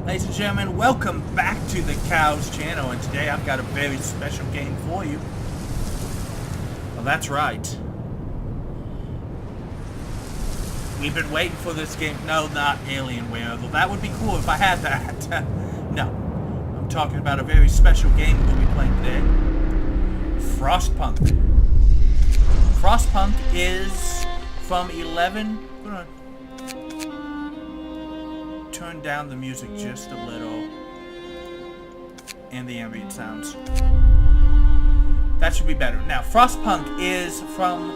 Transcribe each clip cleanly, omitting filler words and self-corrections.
Ladies and gentlemen, welcome back to the Cows channel, and today I've got a very special game for you. Well, that's right. We've been waiting for this game. No, not Alienware, although that would be cool if I had that. No. I'm talking about a very special game we'll be playing today. Frostpunk. Frostpunk is from 11... Turn down the music just a little, and the ambient sounds. That should be better. Now, Frostpunk is from,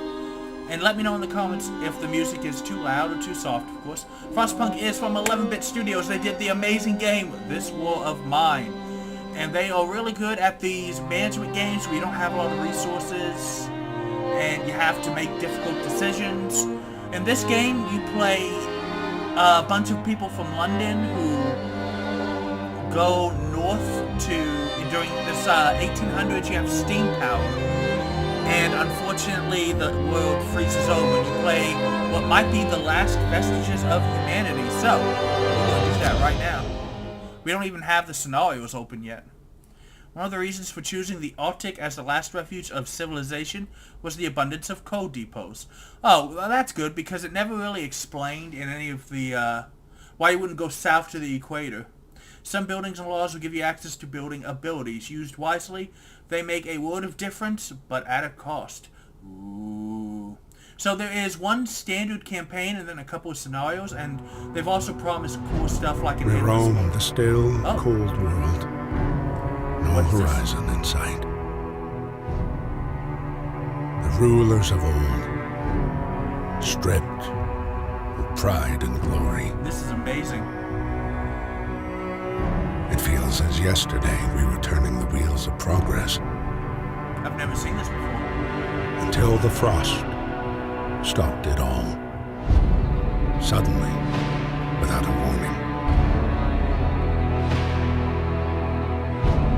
and let me know in the comments if the music is too loud or too soft, of course. Frostpunk is from 11-Bit Studios. They did the amazing game, This War of Mine. And they are really good at these management games where you don't have a lot of resources, and you have to make difficult decisions. In this game, you play a bunch of people from London who go north to, during this 1800s, you have steam power. And unfortunately, the world freezes over and you play what might be the last vestiges of humanity. So, we're going to do that right now. We don't even have the scenarios open yet. One of the reasons for choosing the Arctic as the last refuge of civilization was the abundance of coal depots. Oh, well, that's good, because it never really explained in any of the, why you wouldn't go south to the equator. Some buildings and laws will give you access to building abilities. Used wisely, they make a world of difference, but at a cost. Ooh. So there is one standard campaign and then a couple of scenarios, and they've also promised cool stuff like an We roam the still, cold world. No horizon in sight. The rulers of old, stripped of pride and glory. This is amazing. It feels as yesterday we were turning the wheels of progress. I've never seen this before. Until the frost stopped it all. Suddenly, without a warning.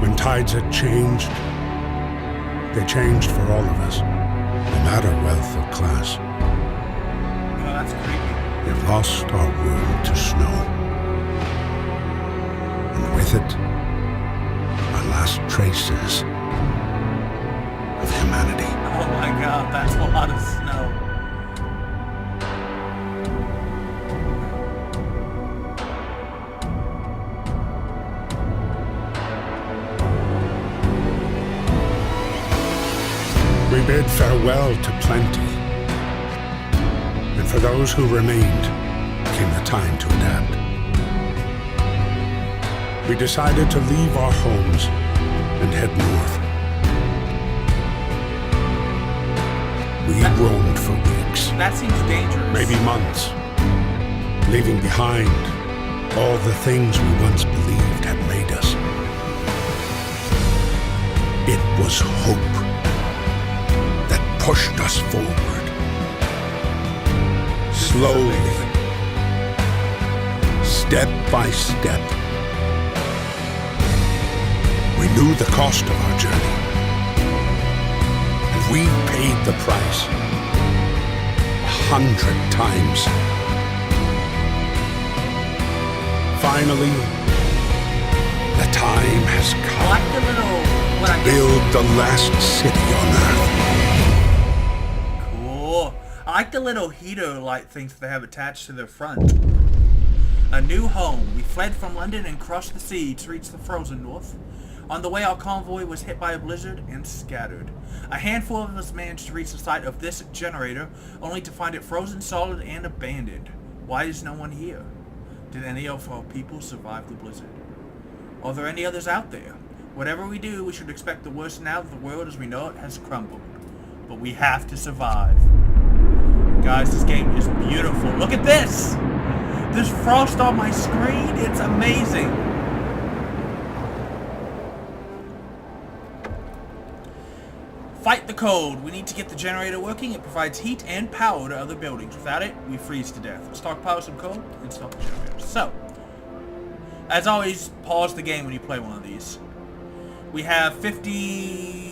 When tides had changed, they changed for all of us, no matter wealth or class. Oh, that's creepy. We've lost our world to snow. And with it, our last traces of humanity. Oh my god, that's a lot of snow. We bid farewell to plenty, and for those who remained came the time to adapt. We decided to leave our homes and head north. We roamed for weeks. That seems dangerous. Maybe months, leaving behind all the things we once believed had made us. It was hope pushed us forward. Slowly, step by step. We knew the cost of our journey, and we paid the price 100 times. Finally, the time has come to build the last city on Earth. I like the little heater light things that they have attached to their front. A new home. We fled from London and crossed the sea to reach the frozen north. On the way, our convoy was hit by a blizzard and scattered. A handful of us managed to reach the site of this generator, only to find it frozen solid and abandoned. Why is no one here? Did any of our people survive the blizzard? Are there any others out there? Whatever we do, we should expect the worst now that the world as we know it has crumbled. But we have to survive. Guys, this game is beautiful. Look at this! There's frost on my screen. It's amazing. Fight the cold. We need to get the generator working. It provides heat and power to other buildings. Without it, we freeze to death. Stockpile some coal and stop the generator. So, as always, pause the game when you play one of these. We have 50...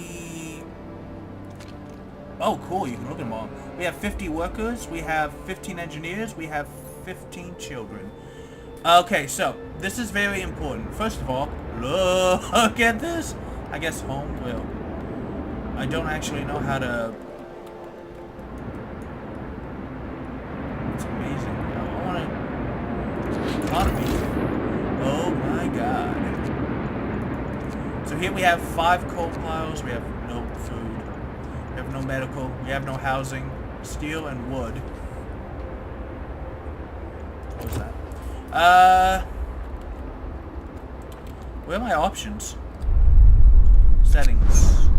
Oh, cool. You can look at them all. We have 50 workers. We have 15 engineers. We have 15 children. Okay, so this is very important. First of all, look at this. I guess home will. I don't actually know how to... It's amazing. I want to... Economy. Oh my god. So here we have 5 coal piles. We have no food. We have no medical. We have no housing. Steel and wood. What was that? Where are my options? Settings.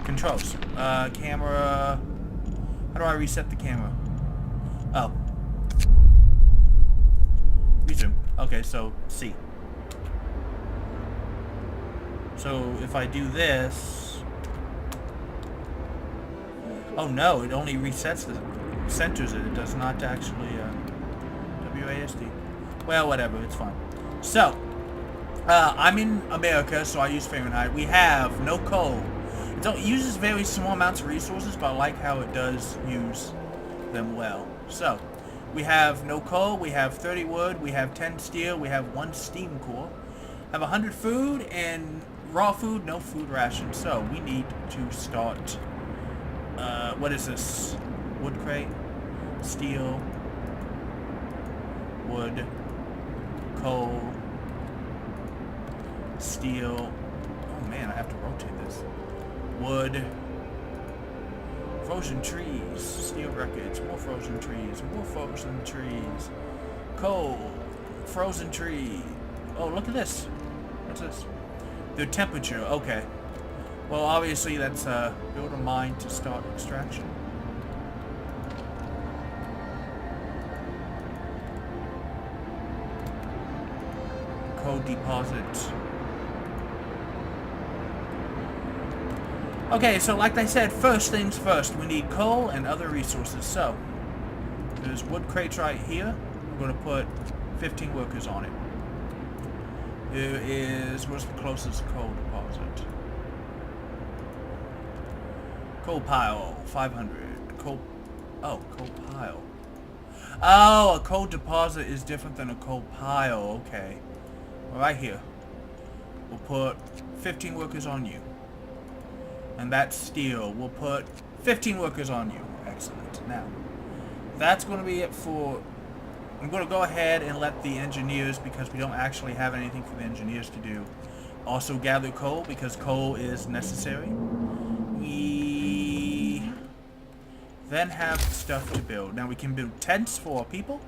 Controls. Camera. How do I reset the camera? Oh. Resume. Okay, so C. So if I do this... Oh no, it only resets the... centers it. It does not actually... WASD. Well, whatever, it's fine. So, I'm in America, so I use Fahrenheit. We have no coal. It uses very small amounts of resources, but I like how it does use them well. So, we have no coal, we have 30 wood, we have 10 steel, we have 1 steam core, have 100 food, and raw food, no food ration. So, we need to start, what is this? Wood crate, steel, wood, coal, steel. Oh man, I have to rotate this. Wood, frozen trees, steel records, more frozen trees, coal, frozen tree. Oh, look at this. What's this? The temperature. Okay. Well, obviously that's build a mine to start extraction. Coal deposit. Okay, so like I said, first things first, we need coal and other resources. So, there's wood crates right here. I'm going to put 15 workers on it. Here is, where's the closest coal deposit? Coal pile, 500. Coal pile. Oh, a coal deposit is different than a coal pile, okay. Right here. We'll put 15 workers on you. And that's steel. We'll put 15 workers on you. Excellent. Now, that's going to be it for... I'm going to go ahead and let the engineers, because we don't actually have anything for the engineers to do, also gather coal, because coal is necessary. We then have stuff to build. Now, we can build tents for our people.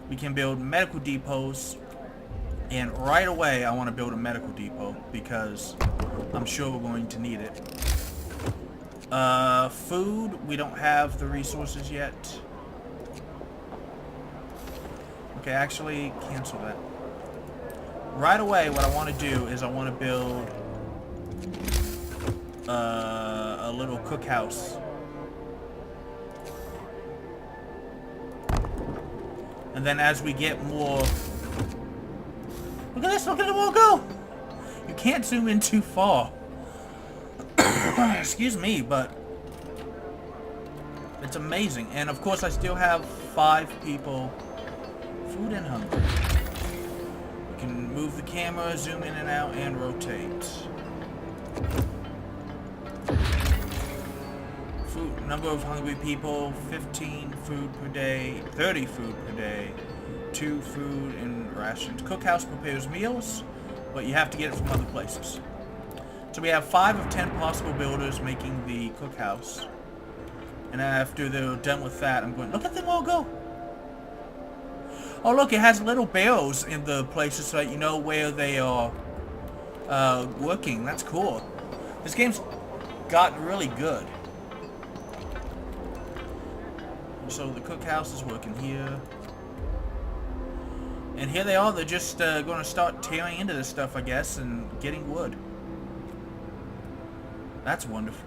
We can build medical depots. And right away, I want to build a medical depot, because I'm sure we're going to need it. Food, we don't have the resources yet. Okay, actually, cancel that. Right away, what I want to do is I want to build a little cookhouse. And then as we get more... Look at this, look at them all go! You can't zoom in too far. Excuse me, but it's amazing. And of course I still have 5 people, food and hunger. We can move the camera, zoom in and out, and rotate. Food, number of hungry people, 15 food per day, 30 food per day. 2 food and rations. Cookhouse prepares meals, but you have to get it from other places. So we have 5 of 10 possible builders making the cookhouse. And after they're done with that, I'm going, look at them all go. Oh look, it has little barrels in the places so that you know where they are working. That's cool. This game's gotten really good. So the cookhouse is working here. And here they are, they're just going to start tearing into this stuff, I guess, and getting wood. That's wonderful.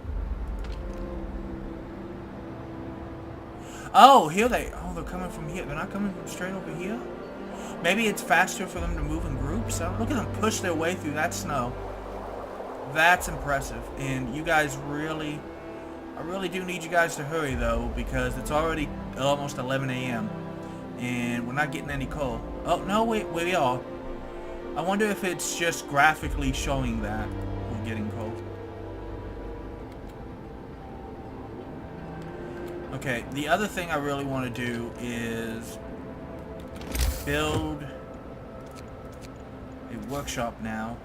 Oh, they're coming from here. They're not coming from straight over here? Maybe it's faster for them to move in groups. Look at them push their way through that snow. That's impressive. And you guys really... I really do need you guys to hurry, though, because it's already almost 11 a.m. And we're not getting any coal. Oh, no, we are. I wonder if it's just graphically showing that we're getting cold. Okay, the other thing I really want to do is build a workshop now.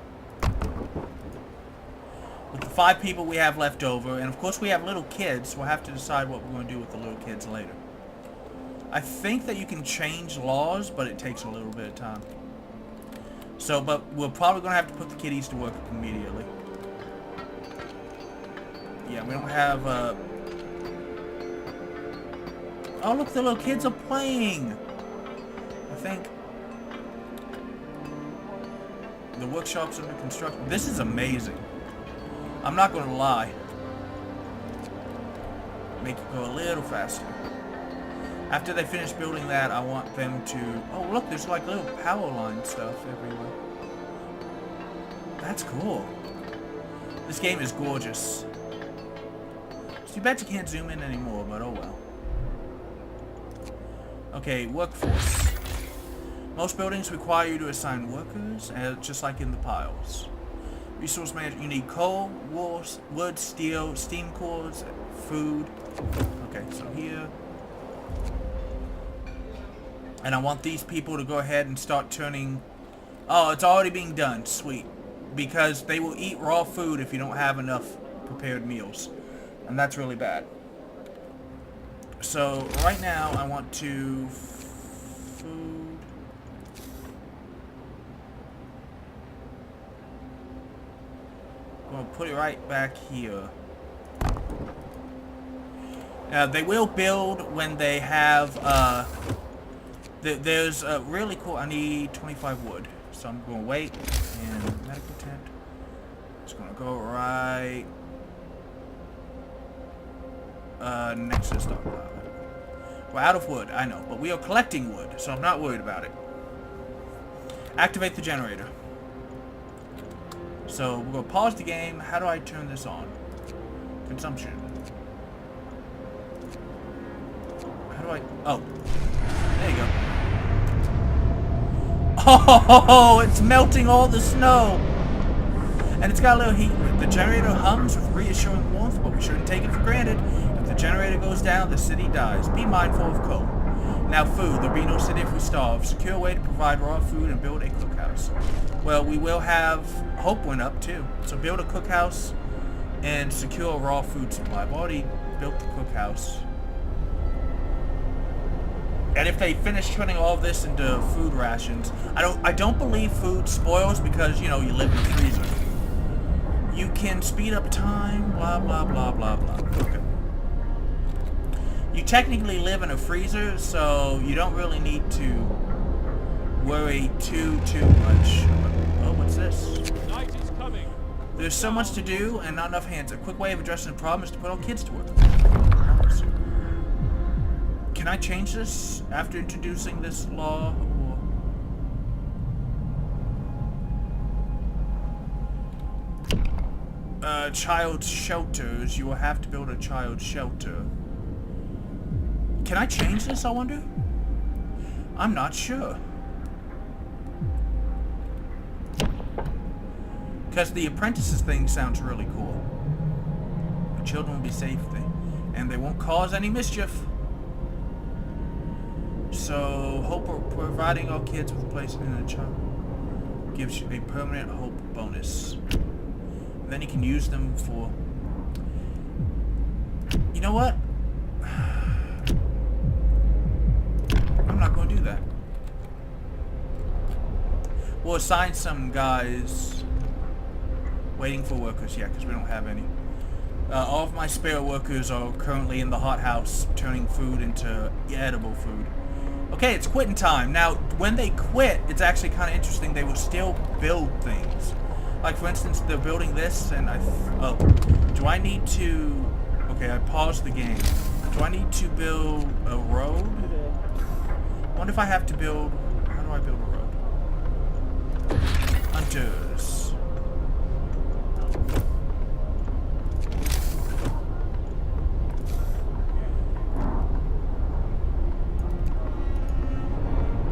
With the 5 people we have left over, and of course we have little kids, we'll have to decide what we're going to do with the little kids later. I think that you can change laws, but it takes a little bit of time. So, but we're probably going to have to put the kiddies to work immediately. Yeah, we don't have, Oh, look, the little kids are playing! I think the workshop's under construction. This is amazing. I'm not going to lie. Make it go a little faster. After they finish building that, I want them to... Oh, look, there's like little power line stuff everywhere. That's cool. This game is gorgeous. It's too bad you can't zoom in anymore, but oh well. Okay, workforce. Most buildings require you to assign workers, just like in the piles. Resource management, you need coal, wood, steel, steam cores, food. Okay, so here. And I want these people to go ahead and start turning... Oh, it's already being done. Sweet. Because they will eat raw food if you don't have enough prepared meals. And that's really bad. So, right now, I want to... Food... I'm going to put it right back here. They will build when they have... There's a really cool... I need 25 wood. So I'm going to wait. And medical tent. It's going to go right... next to the stockpile. We're out of wood, I know. But we are collecting wood, so I'm not worried about it. Activate the generator. So we're going to pause the game. How do I turn this on? Consumption. How do I... Oh. There you go. Oh, it's melting all the snow. And it's got a little heat. The generator hums with reassuring warmth, but we shouldn't take it for granted. If the generator goes down, the city dies. Be mindful of coal. Now food. There'll be no city if we starve. Secure a way to provide raw food and build a cookhouse. Well, we will have... Hope went up too. So build a cookhouse and secure a raw food supply. I've already built the cookhouse. And if they finish turning all of this into food rations, I don't believe food spoils because, you know, you live in a freezer. You can speed up time, blah, blah, blah, blah, blah. Okay. You technically live in a freezer, so you don't really need to worry too much. Oh, what's this? Night is coming. There's so much to do and not enough hands. A quick way of addressing the problem is to put all kids to work. Can I change this after introducing this law? Or... child shelters. You will have to build a child shelter. Can I change this, I wonder? I'm not sure. Because the apprentices thing sounds really cool. The children will be safe, and they won't cause any mischief. So, hope providing all kids with a place in a child gives you a permanent hope bonus. Then you can use them for... You know what? I'm not going to do that. We'll assign some guys waiting for workers, yeah, because we don't have any. All of my spare workers are currently in the hothouse turning food into edible food. Okay, it's quitting time. Now, when they quit, it's actually kind of interesting. They will still build things. Like, for instance, they're building this, and oh, do I need to... Okay, I paused the game. Do I need to build a road? I wonder if I have to build... How do I build a road? Hunters.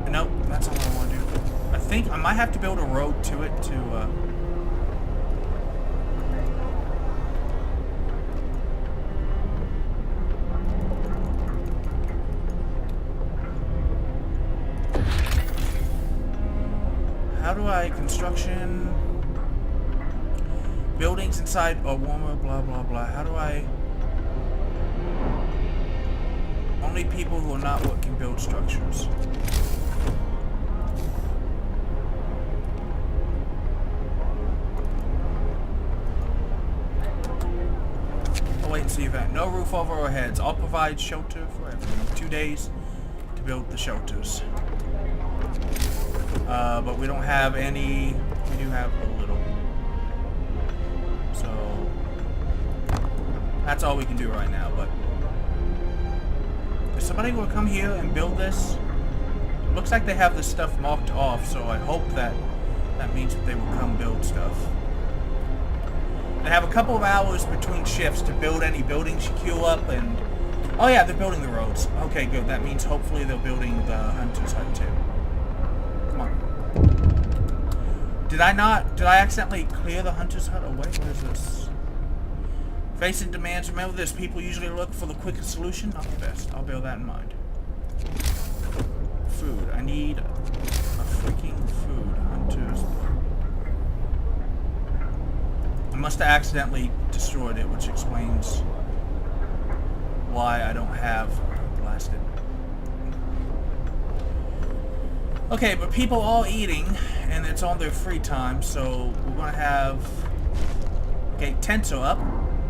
Nope, that's not what I want think I might have to build a road to it to, how do I construction buildings inside a warmer blah blah blah. How do I only people who are not what can build structures. I'll wait and see that. No roof over our heads. I'll provide shelter for everyone. 2 days to build the shelters. But we don't have any. We do have a little. So that's all we can do right now. But is somebody going to come here and build this? It looks like they have this stuff marked off, so I hope that that means that they will come build stuff. They have a couple of hours between shifts to build any buildings you queue up, and oh yeah, they're building the roads. Okay, good. That means hopefully they're building the Hunter's Hut too. Come on. Did I accidentally clear the Hunter's Hut away? What is this? Facing demands. Remember this, people usually look for the quickest solution, not the best. I'll bear that in mind. Food. I need a freaking food. Hunters. I must have accidentally destroyed it, which explains why I don't have blasted. Okay, but people are eating, and it's on their free time, so we're going to have... Okay, tents are up.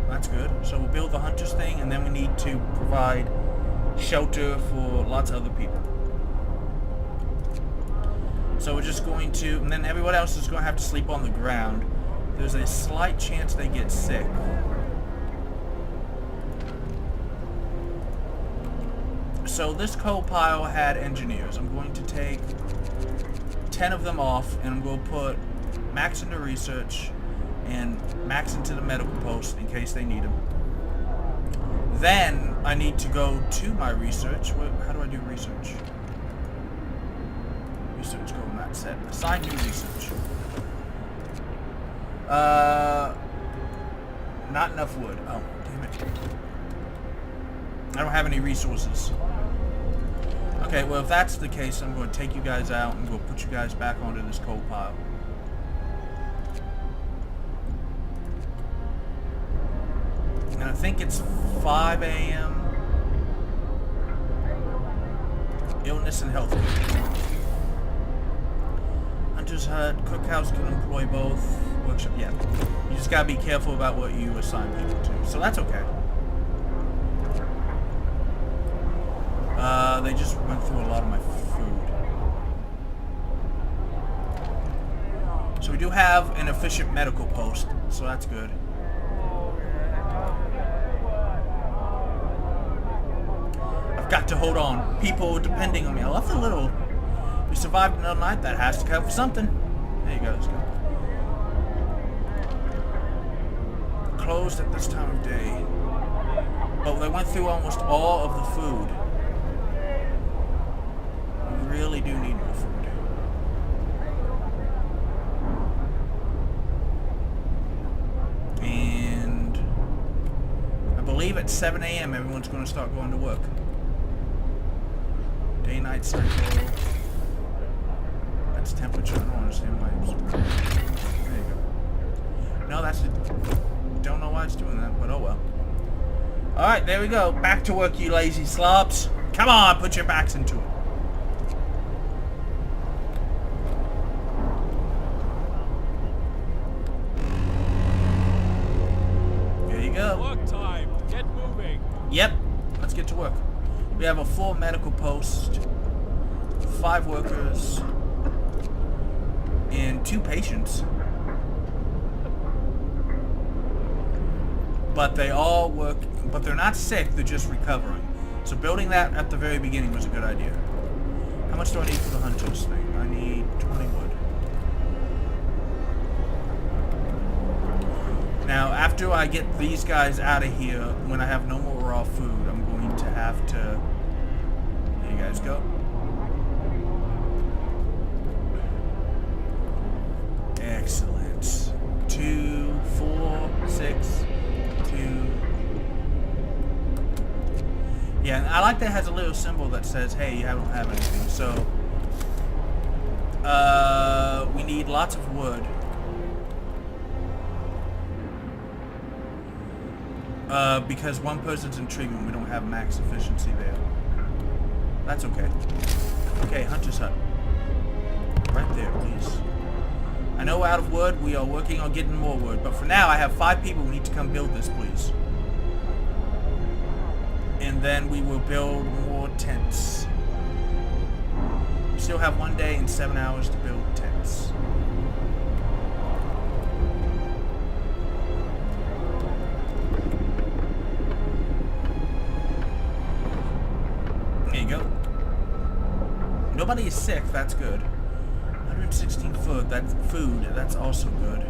That's good. So we'll build the hunters thing, and then we need to provide shelter for lots of other people. So we're just going to... And then everyone else is going to have to sleep on the ground. There's a slight chance they get sick. So this coal pile had engineers. I'm going to take 10 of them off, and I'm going to put Max into research and Max into the medical post in case they need them. Then I need to go to my research. How do I do research? Research goal not set. Assign new research. Not enough wood. Oh, damn it. I don't have any resources. Okay, well if that's the case, I'm going to take you guys out and go put you guys back onto this coal pile. And I think it's 5 a.m. Illness and health. Hunter's Hut, cookhouse can employ both. Workshop, yeah. You just gotta be careful about what you assign people to. So that's okay. They just went through a lot of my food. So we do have an efficient medical post, so that's good. I've got to hold on. People depending on me. I love the little... We survived another night. That has to count for something. There you go. Let's go. Closed at this time of day. But they went through almost all of the food. We really do need more food. And I believe at 7 a.m. everyone's going to start going to work. Day-night cycle. That's temperature. I don't understand why it's... There you go. No, that's... Don't know why it's doing that, but oh well. Alright, there we go. Back to work, you lazy slobs. Come on, put your backs into it. There you go. Work time. Get moving. Yep, let's get to work. We have a full medical post, 5 workers, and 2 patients. But they all work, but they're not sick, they're just recovering. So building that at the very beginning was a good idea. How much do I need for the hunters thing? I need 20 wood. Now, after I get these guys out of here, when I have no more raw food, I'm going to have to... There you guys go. Excellent. 2, 4, 6, 2. Yeah, and I like that it has a little symbol that says, hey, you don't have anything. So, we need lots of wood. Because one person's in treatment, we don't have max efficiency there. That's okay. Okay, Hunter's Hut. Right there, please. I know we're out of wood. We are working on getting more wood. But for now, I have 5 people who need to come build this, please. And then we will build more tents. We still have 1 day and 7 hours to build tents. There you go. Nobody is sick, that's good. 116 food, that's also good.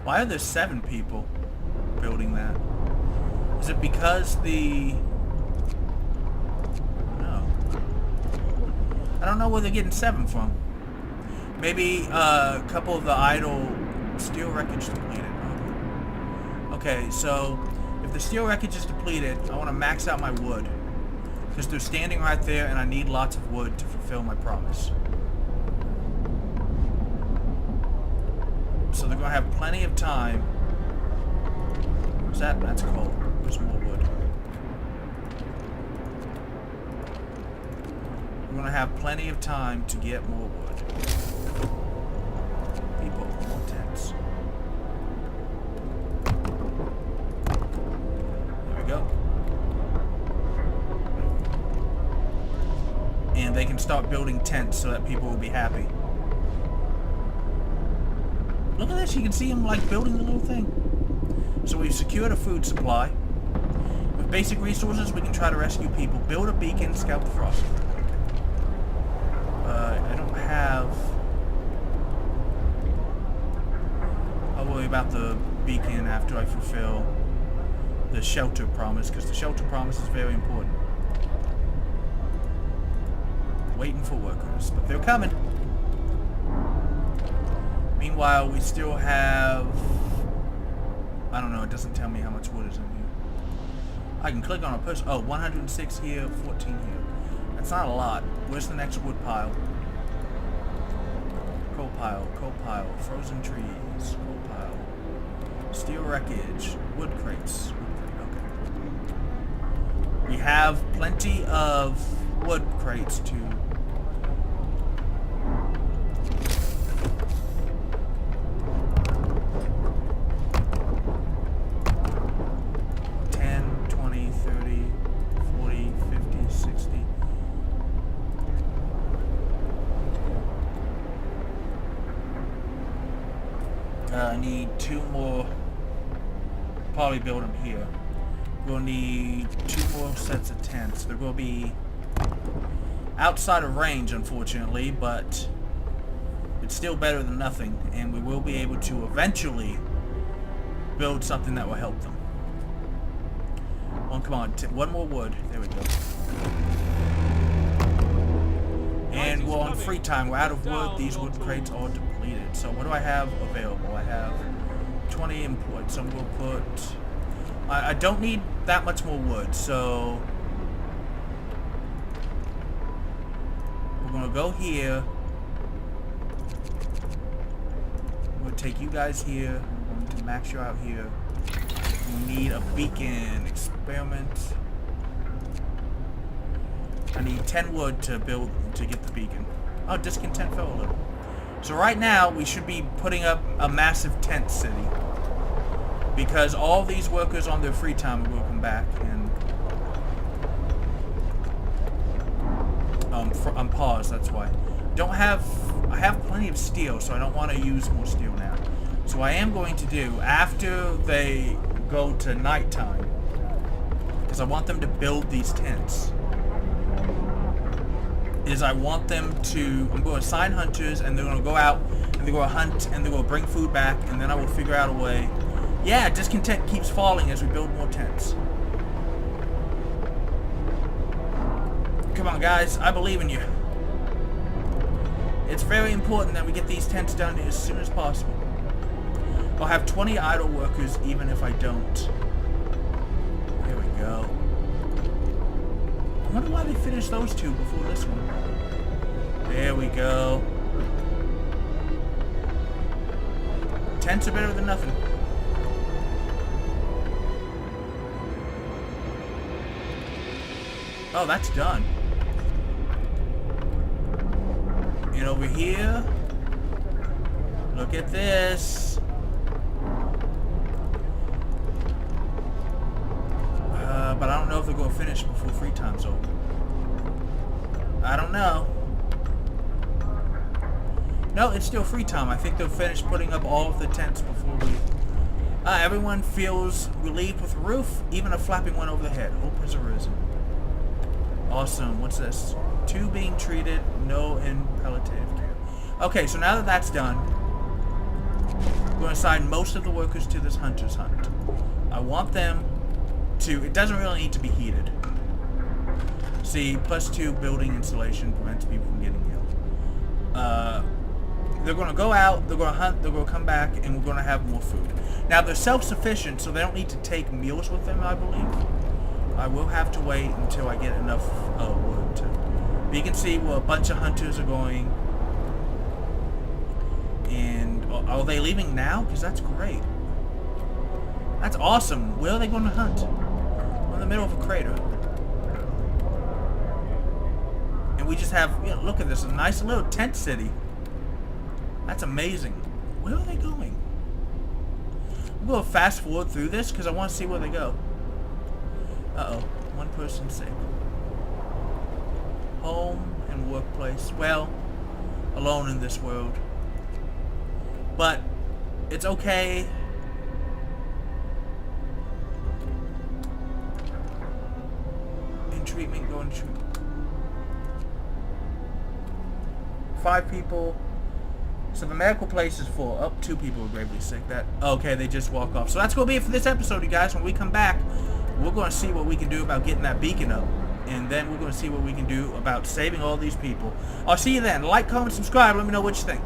Why are there 7 people building that? Is it because no. I don't know where they're getting 7 from. Maybe a couple of the idle steel wreckage depleted. Okay, so if the steel wreckage is depleted, I want to max out my wood. Because they're standing right there and I need lots of wood to fulfill my promise. So they're going to have plenty of time. What's that? That's coal. Where's more wood? We're going to have plenty of time to get more wood. People, more tents. There we go. And they can start building tents so that people will be happy. Look at this, you can see him like building the little thing. So we've secured a food supply. With basic resources, we can try to rescue people. Build a beacon, scout the frost. I don't have... I'll worry about the beacon after I fulfill the shelter promise, because the shelter promise is very important. Waiting for workers, but they're coming. Meanwhile, we still have... I don't know, it doesn't tell me how much wood is in here. I can click on a push. Oh, 106 here, 14 here. That's not a lot. Where's the next wood pile? Coal pile, frozen trees, coal pile, steel wreckage, wood crates. Okay. We have plenty of wood crates to... 10, 20, 30, 40, 50, 60. I need 2 more. Probably build them here. We'll need 2 more sets of tents. They're going to be outside of range, unfortunately, but it's still better than nothing, and we will be able to eventually build something that will help them. Oh, come on, 1 more wood. There we go. And we're on free time. We're out of wood. These wood crates are depleted. So what do I have available? I have 20 input. So we'll put... I don't need that much more wood, so... we're going to go here. I'm going to take you guys here. I'm going to max you out here. We need a beacon. Experiment. I need 10 wood to build, to get the beacon. Oh, discontent fell a little. So right now, we should be putting up a massive tent city. Because all these workers on their free time will come back and... I'm paused, that's why. I have plenty of steel, so I don't want to use more steel now. So what I am going to do, after they go to nighttime, because I want them to build these tents, is I want them to... I'm going to assign hunters, and they're going to go out, and they're going to hunt, and they're going to bring food back, and then I will figure out a way... Yeah, discontent keeps falling as we build more tents. guys, I believe in you. It's very important that we get these tents done as soon as possible. I'll have 20 idle workers even if I don't. There we go. I wonder why they finished those two before this one. There we go. Tents are better than nothing. Oh, that's done. And over here, look at this. But I don't know if they're going to finish before free time's over. I don't know. No, it's still free time. I think they'll finish putting up all of the tents before we... everyone feels relieved with the roof, even a flapping one over the head. Hope has arisen. Awesome. What's this? 2 being treated, no in palliative care. Okay, so now that that's done, we're going to assign most of the workers to this hunter's hunt. I want them to... It doesn't really need to be heated. See, +2 building insulation prevents people from getting ill. They're going to go out, they're going to hunt, they're going to come back, and we're going to have more food. Now, they're self-sufficient, so they don't need to take meals with them, I believe. I will have to wait until I get enough wood to... But you can see where a bunch of hunters are going. And are they leaving now? Because that's great. That's awesome. Where are they going to hunt? We're in the middle of a crater. And we just have... You know, look at this. A nice little tent city. That's amazing. Where are they going? I'm going to fast forward through this because I want to see where they go. Uh-oh. One person sick. Home and workplace. Well, alone in this world. But it's okay. In treatment, go in treatment. 5 people. So the medical place is full. Oh, 2 people are gravely sick. That okay, they just walk off. So that's going to be it for this episode, you guys. When we come back, we're going to see what we can do about getting that beacon up. And then we're going to see what we can do about saving all these people. I'll see you then. Like, comment, subscribe. Let me know what you think.